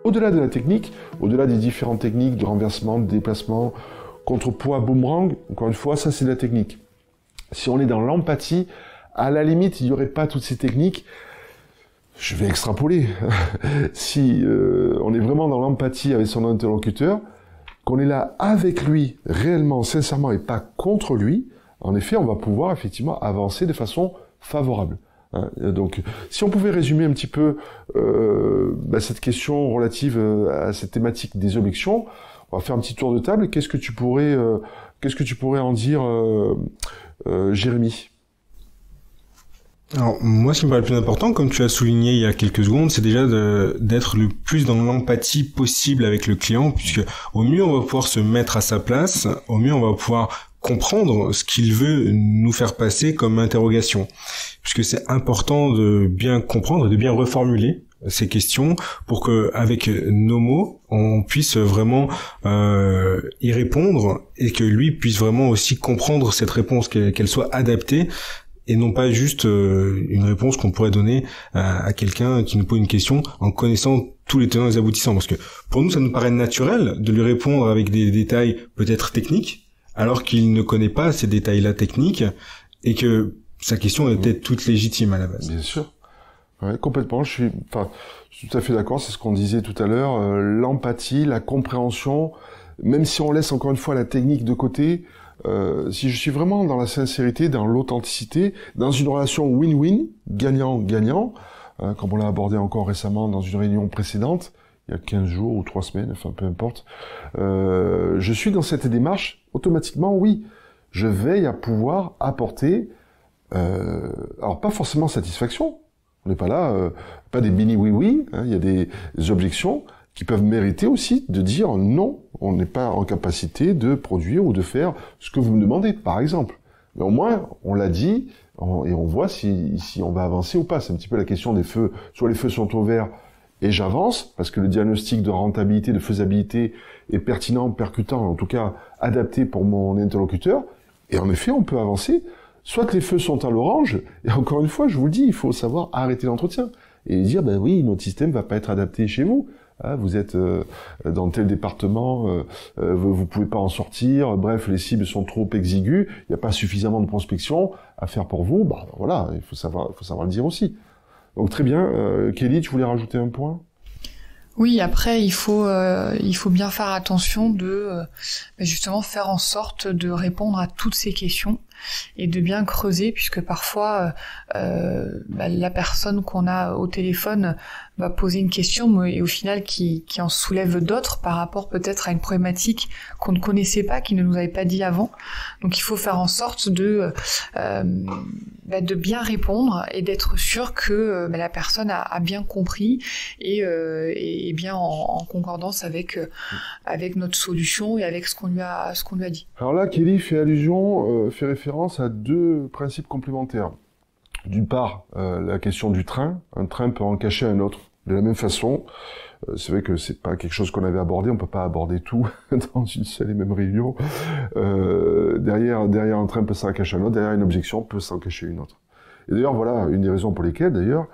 Au-delà de la technique, au-delà des différentes techniques de renversement, de déplacement, contrepoids, boomerang, encore une fois, ça c'est de la technique. Si on est dans l'empathie, à la limite, il n'y aurait pas toutes ces techniques. Je vais extrapoler. Si on est vraiment dans l'empathie avec son interlocuteur, qu'on est là avec lui, réellement, sincèrement, et pas contre lui, en effet, on va pouvoir effectivement avancer de façon favorable. Donc, si on pouvait résumer un petit peu cette question relative à cette thématique des objections, on va faire un petit tour de table. Qu'est-ce que tu pourrais en dire, Jérémy? Alors, moi, ce qui me paraît le plus important, comme tu l'as souligné il y a quelques secondes, c'est déjà d'être le plus dans l'empathie possible avec le client, puisque au mieux on va pouvoir se mettre à sa place, au mieux on va pouvoir comprendre ce qu'il veut nous faire passer comme interrogation. Puisque c'est important de bien comprendre et de bien reformuler ces questions pour que, avec nos mots, on puisse vraiment y répondre et que lui puisse vraiment aussi comprendre cette réponse, qu'elle soit adaptée et non pas juste une réponse qu'on pourrait donner à quelqu'un qui nous pose une question en connaissant tous les tenants et les aboutissants. Parce que pour nous, ça nous paraît naturel de lui répondre avec des détails peut-être techniques, alors qu'il ne connaît pas ces détails-là techniques et que sa question était toute légitime à la base. Bien sûr. Ouais, complètement. Je suis tout à fait d'accord. C'est ce qu'on disait tout à l'heure. L'empathie, la compréhension, même si on laisse encore une fois la technique de côté, si je suis vraiment dans la sincérité, dans l'authenticité, dans une relation win-win, gagnant-gagnant, comme on l'a abordé encore récemment dans une réunion précédente, il y a 15 jours ou 3 semaines, enfin peu importe, je suis dans cette démarche, automatiquement, oui, je veille à pouvoir apporter, alors pas forcément satisfaction, on n'est pas là, pas des bini oui-oui, il y a des objections qui peuvent mériter aussi de dire non, on n'est pas en capacité de produire ou de faire ce que vous me demandez, par exemple. Mais au moins, on l'a dit, et on voit si on va avancer ou pas. C'est un petit peu la question des feux. Soit les feux sont au vert et j'avance, parce que le diagnostic de rentabilité, de faisabilité est pertinent, percutant, en tout cas adapté pour mon interlocuteur, et en effet, on peut avancer. Soit les feux sont à l'orange, et encore une fois, je vous le dis, il faut savoir arrêter l'entretien, et dire, ben oui, notre système va pas être adapté chez vous. Vous êtes dans tel département, vous pouvez pas en sortir, bref, les cibles sont trop exiguës, il n'y a pas suffisamment de prospection à faire pour vous, bah voilà, il faut savoir le dire aussi. Donc très bien, Kelly, tu voulais rajouter un point ? Oui, après il faut bien faire attention de justement faire en sorte de répondre à toutes ces questions et de bien creuser, puisque parfois la personne qu'on a au téléphone va poser une question et au final qui en soulève d'autres par rapport peut-être à une problématique qu'on ne connaissait pas, qui ne nous avait pas dit avant. Donc il faut faire en sorte de bien répondre et d'être sûr que la personne a bien compris et bien en concordance avec notre solution et avec ce qu'on lui a dit. Alors là, Kelly fait référence à deux principes complémentaires. D'une part, la question du train. Un train peut en cacher un autre. De la même façon, c'est vrai que c'est pas quelque chose qu'on avait abordé, on peut pas aborder tout dans une seule et même réunion. Derrière un train peut s'en cacher un autre, derrière une objection peut s'en cacher une autre. Et d'ailleurs, voilà une des raisons pour lesquelles, d'ailleurs,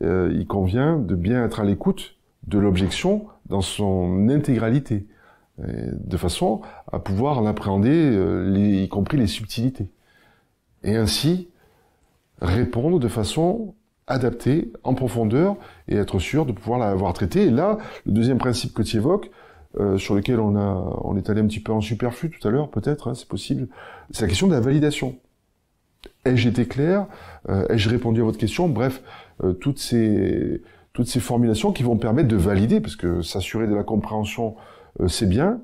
il convient de bien être à l'écoute de l'objection dans son intégralité, de façon à pouvoir l'appréhender, y compris les subtilités. Et ainsi, répondre de façon adaptée, en profondeur, et être sûr de pouvoir l'avoir traité. Et là, le deuxième principe que tu évoques, sur lequel on est allé un petit peu en superflu tout à l'heure, peut-être, c'est possible, c'est la question de la validation. Ai-je été clair ? Ai-je répondu à votre question ? Bref, toutes ces formulations qui vont permettre de valider, parce que s'assurer de la compréhension, c'est bien,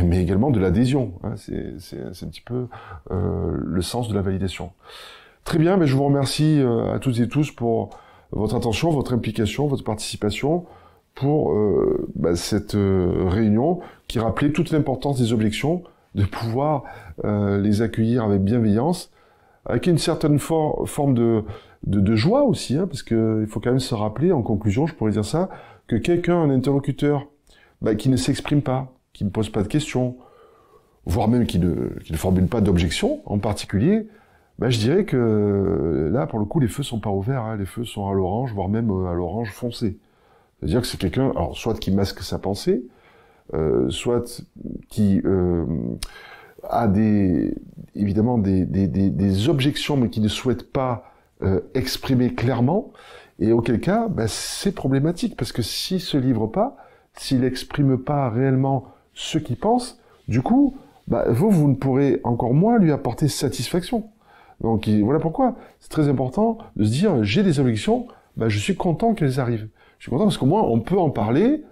mais également de l'adhésion. C'est un petit peu le sens de la validation. Très bien, mais je vous remercie à toutes et tous pour votre attention, votre implication, votre participation pour cette réunion qui rappelait toute l'importance des objections, de pouvoir les accueillir avec bienveillance, avec une certaine forme de joie aussi, parce que il faut quand même se rappeler, en conclusion, je pourrais dire ça, que quelqu'un, un interlocuteur, qui ne s'exprime pas, qui ne pose pas de questions, voire même qui ne formule pas d'objection en particulier, je dirais que là, pour le coup, les feux sont pas au vert, les feux sont à l'orange, voire même à l'orange foncé. C'est-à-dire que c'est quelqu'un, alors soit qui masque sa pensée, soit qui a évidemment des objections, mais qui ne souhaite pas exprimer clairement, et auquel cas, c'est problématique, parce que s'il se livre pas, s'il exprime pas réellement ce qu'il pense, du coup, vous ne pourrez encore moins lui apporter satisfaction. Donc voilà pourquoi c'est très important de se dire, j'ai des objections, je suis content qu'elles arrivent. Je suis content parce qu'au moins on peut en parler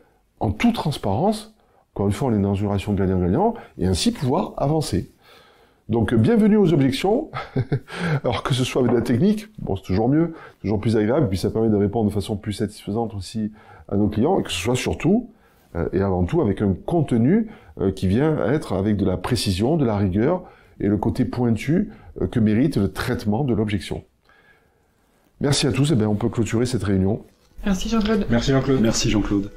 en toute transparence. Encore une fois, on est dans une relation gagnant-gagnant, et ainsi pouvoir avancer. Donc, bienvenue aux objections. Alors que ce soit avec de la technique, bon, c'est toujours mieux, toujours plus agréable, puis ça permet de répondre de façon plus satisfaisante aussi à nos clients, et que ce soit surtout, et avant tout, avec un contenu qui vient être avec de la précision, de la rigueur, et le côté pointu que mérite le traitement de l'objection. Merci à tous, et on peut clôturer cette réunion. Merci Jean-Claude. Merci Jean-Claude. Merci Jean-Claude.